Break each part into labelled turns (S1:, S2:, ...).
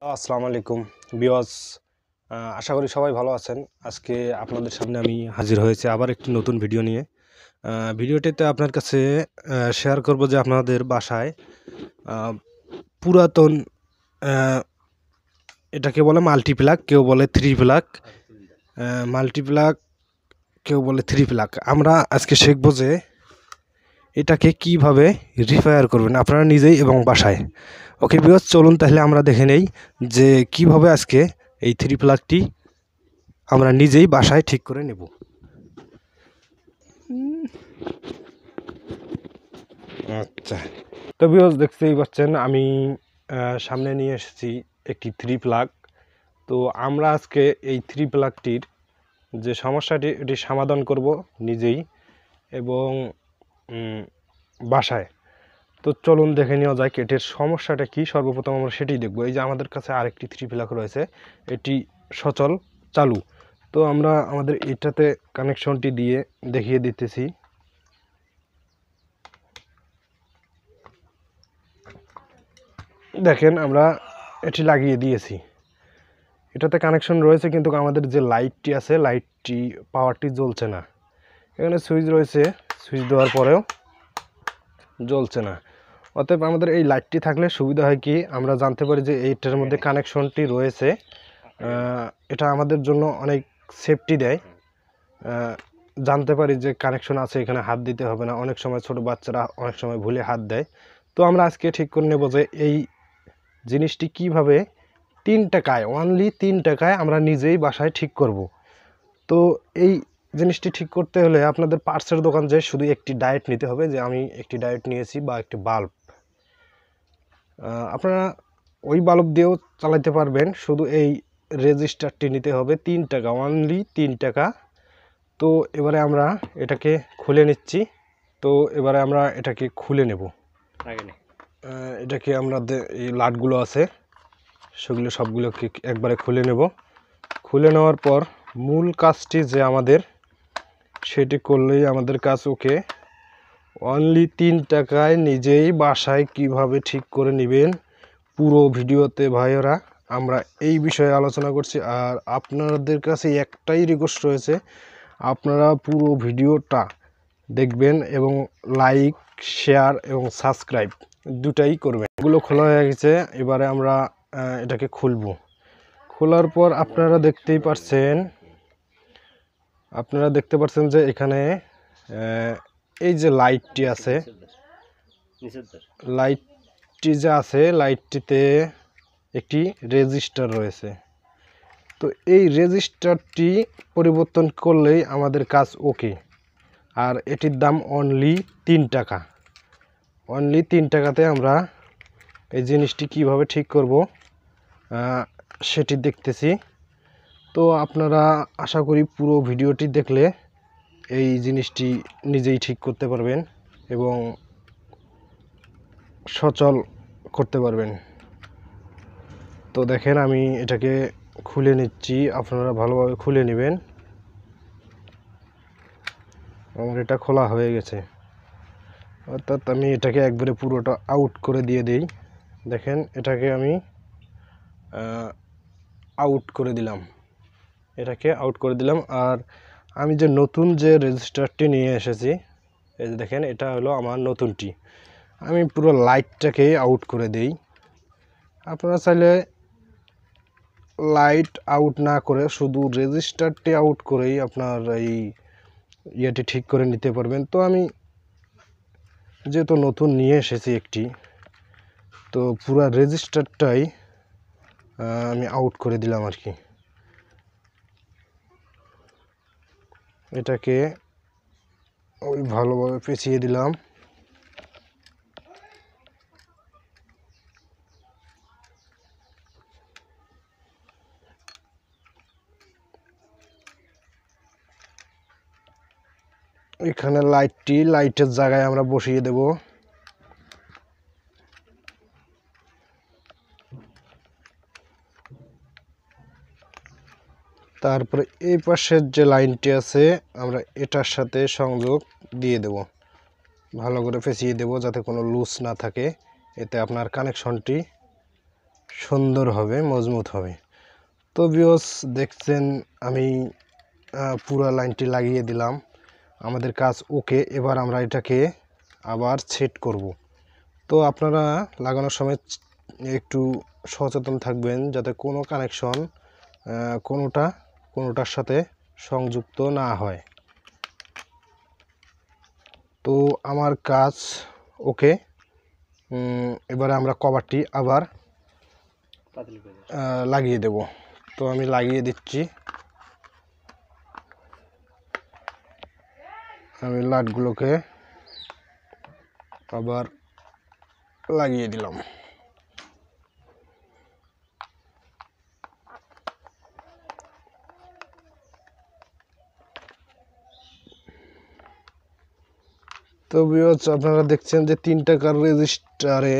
S1: আসসালামু আলাইকুম ভিউয়ার্স, আশা করি সবাই ভালো আছেন। আজকে আপনাদের সামনে আমি হাজির হয়েছি আবার একটি নতুন ভিডিও নিয়ে। ভিডিওটিতে আপনার কাছে শেয়ার করব যে আপনাদের বাসায় পুরাতন এটাকে বলে মাল্টিপ্লাগ, কেউ বলে থ্রি প্লাগ, মাল্টিপ্লাগ কেউ বলে থ্রি প্লাগ। আমরা আজকে শিখব যে এটাকে কিভাবে রিপেয়ার করবেন আপনারা নিজেই এবং বাসায়। ওকে ভিউয়ার্স, চলুন তাহলে আমরা দেখে নেই যে কিভাবে আজকে এই থ্রি প্লাগটি আমরা নিজেই বাসায় ঠিক করে নেব। আচ্ছা, তো ভিউয়ার্স দেখতেই পাচ্ছেন আমি সামনে নিয়ে এসেছি একটি থ্রি প্লাগ। তো আমরা আজকে এই থ্রি প্লাগটির যে সমস্যাটি এটি সমাধান করব নিজেই এবং বাসায়। তো চলুন দেখে নেওয়া যায় এটির সমস্যাটা কি। সর্বপ্রথম আমরা সেটাই দেখব। এই যে আমাদের কাছে আরেকটি থ্রি প্লাগ রয়েছে, এটি সচল চালু। তো আমরা আমাদের এটাতে কানেকশনটি দিয়ে দেখিয়ে দিতেছি। দেখেন আমরা এটি লাগিয়ে দিয়েছি, এটাতে কানেকশন রয়েছে, কিন্তু আমাদের যে লাইটটি আছে লাইটটি পাওয়ারটি জ্বলছে না। এখানে সুইচ রয়েছে, সুইচ দেওয়ার পরেও জ্বলছে না। অতএব আমাদের এই লাইটটি থাকলে সুবিধা হয় কি, আমরা জানতে পারি যে এইটার মধ্যে কানেকশনটি রয়েছে। এটা আমাদের জন্য অনেক সেফটি দেয়। জানতে পারি যে কানেকশন আছে, এখানে হাত দিতে হবে না। অনেক সময় ছোট বাচ্চারা অনেক সময় ভুলে হাত দেয়। তো আমরা আজকে ঠিক করে নেব যে এই জিনিসটি কিভাবে 3 টাকায়, অনলি 3 টাকায় আমরা নিজেই বাসায় ঠিক করব। তো এই জিনিসটি ঠিক করতে হলে আপনাদের পার্টসের দোকান যে শুধু একটি ডায়েট নিতে হবে, যে আমি একটি ডায়েট নিয়েছি বা একটি বাল্ব। আপনারা ওই বাল্ব দিয়েও চালাতে পারবেন, শুধু এই রেজিস্টারটি নিতে হবে 3 টাকা, অনলি 3 টাকা। তো এবারে আমরা এটাকে খুলে নিচ্ছি। তো এবারে আমরা এটাকে খুলে নেব। এটাকে আমরা এই লাটগুলো আছে সেগুলো সবগুলোকে একবারে খুলে নেব। খুলে নেওয়ার পর মূল কাজটি যে আমাদের, সেটি করলেই আমাদের কাজ ওকে। অনলি 3 টাকায় নিজেই বাসায় কিভাবে ঠিক করে নেবেন পুরো ভিডিওতে ভাইয়েরা আমরা এই বিষয়ে আলোচনা করছি। আর আপনাদের কাছে একটাই রিকোয়েস্ট রয়েছে, আপনারা পুরো ভিডিওটা দেখবেন এবং লাইক, শেয়ার এবং সাবস্ক্রাইব দুটাই করবেন। এগুলো খোলা হয়ে গেছে, এবারে আমরা এটাকে খুলব। খোলার পর আপনারা দেখতে পাচ্ছেন যে এখানে এই যে লাইটটি আছে, লাইটটি যে আছে লাইটটিতে একটি রেজিস্টার রয়েছে। তো এই রেজিস্টারটি পরিবর্তন করলেই আমাদের কাজ ওকে। আর এটির দাম অনলি 3 টাকা। অনলি 3 টাকাতে আমরা এই জিনিসটি কিভাবে ঠিক করব সেটি দেখতেছি। তো আপনারা আশা করি পুরো ভিডিওটি দেখলে এই জিনিসটি নিজেই ঠিক করতে পারবেন এবং সচল করতে পারবেন। তো দেখেন আমি এটাকে খুলে নিচ্ছি, আপনারা ভালোভাবে খুলে নেবেন। আমার এটা খোলা হয়ে গেছে, অর্থাৎ আমি এটাকে একবারে পুরোটা আউট করে দিয়ে দিই। দেখেন এটাকে আমি আউট করে দিলাম, এটাকে আউট করে দিলাম। আর আমি যে নতুন যে রেজিস্টারটি নিয়ে এসেছি, এই যে দেখেন এটা হলো আমার নতুনটি। আমি পুরো লাইটটাকে আউট করে দেই। আপনারা চাইলে লাইট আউট না করে শুধু রেজিস্টারটি আউট করেই আপনার এই ইয়েটি ঠিক করে নিতে পারবেন। তো আমি যেহেতু নতুন নিয়ে এসেছি একটি, তো পুরো রেজিস্টারটাই আমি আউট করে দিলাম আর কি। এটাকে ওই ভালোভাবে পেঁচিয়ে দিলাম। এখানে লাইটের জায়গায় আমরা বসিয়ে দেব। তারপরে এই পাশের যে লাইনটি আছে আমরা এটার সাথে সংযোগ দিয়ে দেব, ভালো করে পেঁচিয়ে দেব যাতে কোনো লুজ না থাকে। এতে আপনার কানেকশনটি সুন্দর হবে, মজবুত হবে। তো ভিউয়ার্স দেখছেন আমি পুরো লাইনটি লাগিয়ে দিলাম, আমাদের কাজ ওকে। এবার আমরা এটাকে আবার সেট করব। তো আপনারা লাগানোর সময় একটু সচেতন থাকবেন যাতে কোনো কানেকশন কোনোটার সাথে সংযুক্ত না হয়। তো আমার কাজ ওকে। এবারে আমরা কভারটি আবার লাগিয়ে দেব। তো আমি লাগিয়ে দিচ্ছি, আমি লাইটগুলোকে আবার লাগিয়ে দিলাম। তো ভিউয়ার্স আপনারা দেখছেন যে 3 টাকার রেজিস্টারে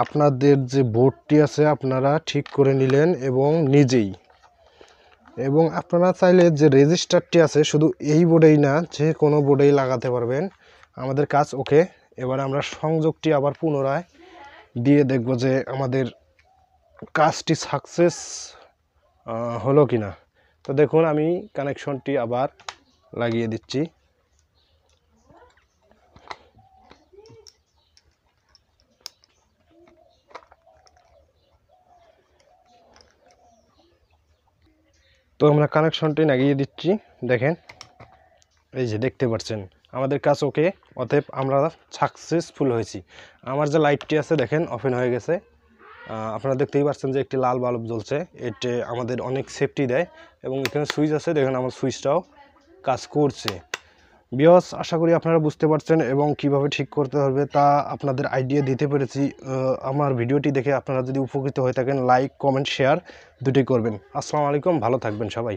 S1: আপনাদের যে বোর্ডটি আছে আপনারা ঠিক করে নিলেন এবং নিজেই, এবং আপনারা চাইলে যে রেজিস্টারটি আছে শুধু এই বোর্ডেই না, যে কোনো বোর্ডেই লাগাতে পারবেন। আমাদের কাজ ওকে। এবার আমরা সংযোগটি আবার পুনরায় দিয়ে দেখব যে আমাদের কাজটি সাকসেস হলো কিনা। তো দেখুন আমি কানেকশনটি আবার লাগিয়ে দিচ্ছি। তো আমরা কানেকশনটি লাগিয়ে দিচ্ছি, দেখেন এই যে দেখতে পাচ্ছেন আমাদের কাজ ওকে। অতএব আমরা সাকসেসফুল হয়েছি। আমার যে লাইটটি আছে দেখেন ওপেন হয়ে গেছে, আপনারা দেখতেই পাচ্ছেন যে একটি লাল বাল্ব জ্বলছে। এতে আমাদের অনেক সেফটি দেয়, এবং এখানে সুইচ আছে দেখেন, আমার সুইচটাও কাজ করছে। ভিউয়ার্স আশা করি আপনারা বুঝতে পারছেন এবং কিভাবে ঠিক করতে হবে তা আপনাদের আইডিয়া দিতে পেরেছি। আমার ভিডিওটি দেখে আপনারা যদি উপকৃত হয়ে থাকেন লাইক কমেন্ট শেয়ার দুটোই করবেন। আসসালামু আলাইকুম, ভালো থাকবেন সবাই।